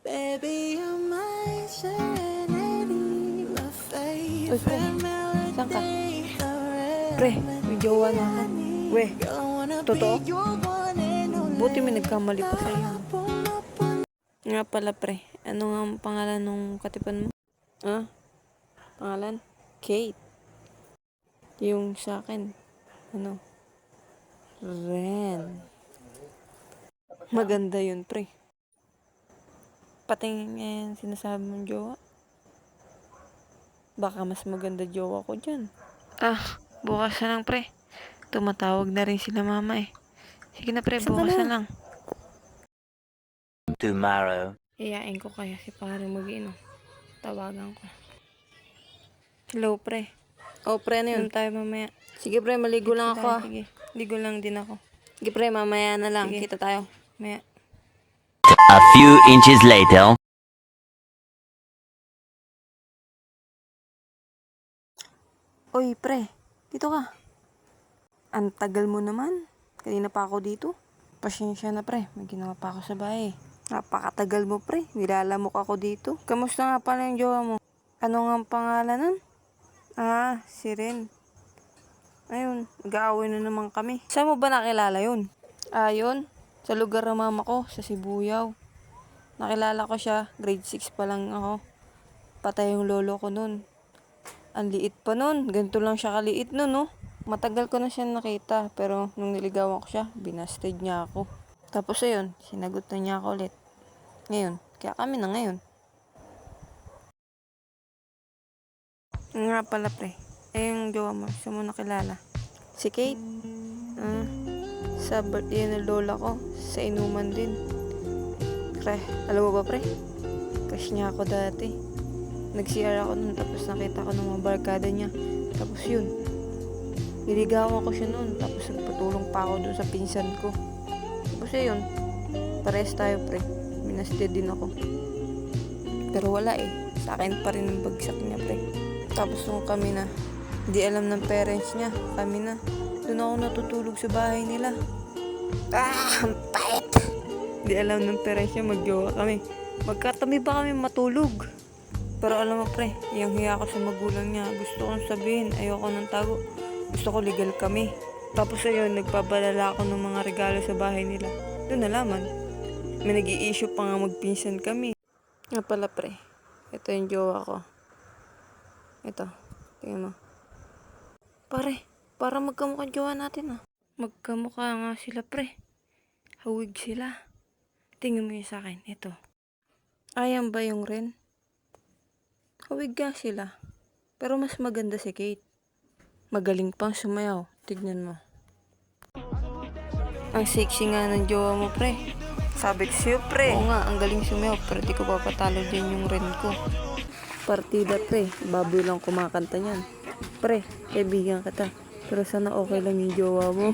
Baby, you're my serenity, my Uy, pre, favorite melody. saan ka? Pre, may jowa na ako. We, totoo? Buti may nagkamali pa sa'yo. Nga pala, pre, ano nga ang pangalan nung katipan mo? Ah? Pangalan? Kate. Yung sa akin, ano? Ren. Maganda yun, pre. Patingin nga yan sinasabi mong jowa. Baka mas maganda jowa ko dyan. Bukas na lang, pre. Tumatawag na rin sila mama eh. Sige na, pre, bukas na lang. Tomorrow. Iyain ko kaya si pare mag-inom. Tawagan ko. Hello, pre. Oh, pre, ano yun? Tayo mamaya. Sige, pre, maligo lang ako. Sige, ligo lang din ako. Sige, pre, mamaya na lang. Sige. Kita tayo. Maya. A few inches later. Oy, pre. Dito ka. Ang tagal mo naman. Kanina pa ako dito. Pasensya na, pre. May ginawa pa ako sa bahay. Napakatagal mo, pre. Nilalamok ako dito. Kamusta nga pala yung jowa mo? Ano nga ang pangalan nun? Si Ren. Ayun, nag-aaway na naman kami. Saan mo ba nakilala yun? Yun. Sa lugar ng mama ko, sa Sibuyaw. Nakilala ko siya, grade 6 pa lang ako. Patay yung lolo ko nun. Ang liit pa nun. Ganito lang siya kaliit nun, no? Matagal ko na siya nakita, pero nung niligawan ko siya, binasted niya ako. Tapos ayun, sinagot na niya ako ulit. Ngayon, kaya kami na ngayon. Nga pala, pre. Yung jowa mo, saan mo nakilala? Si Kate? Sa birthday ng lola ko, sa inuman din. Pre, alam mo ba, pre? Crush niya ako dati. Nag-CR ako nun, tapos nakita ko ng mga barkada niya. Tapos yun, niligawan ko siya nun, tapos nagpatulong pa ako dun sa pinsan ko. Tapos yun, pares tayo, pre. Minasted din ako. Pero wala eh. Sa akin pa rin ang bagsak niya, pre. Tapos nung kami na, hindi alam ng parents niya, kami na. Doon ako natutulog sa bahay nila. Ang pait! Hindi alam ng parents niya, magjowa kami. Magkatabi ba kami matulog? Pero alam mo, pre, yung hiya ko sa magulang niya. Gusto kong sabihin, ayoko ng tago. Gusto ko legal kami. Tapos ayun, nagpabalala ako ng mga regalo sa bahay nila. Doon nalaman. May nag-i-issue pa nga magpinsan kami. Nga pala, pre. Ito yung jowa ko. Ito. Tingnan mo. Pare, para magkamukha jowa natin Magkamukha nga sila, pre. Hawig sila. Tingnan mo yun sa akin. Ito. Ayan ba yung Ren? Hawig nga sila. Pero mas maganda si Kate. Magaling pang sumayaw. Tignan mo. Ang sexy nga ng jowa mo, pre. Sabi ko sa'yo, pre. Oo nga, ang galing sumayaw. Pero di ko papatalo din yung Ren ko. Partida, pre. Baboy lang kumakanta niyan. Pre, kaibigan kita. Pero sana okay lang yung jowa mo.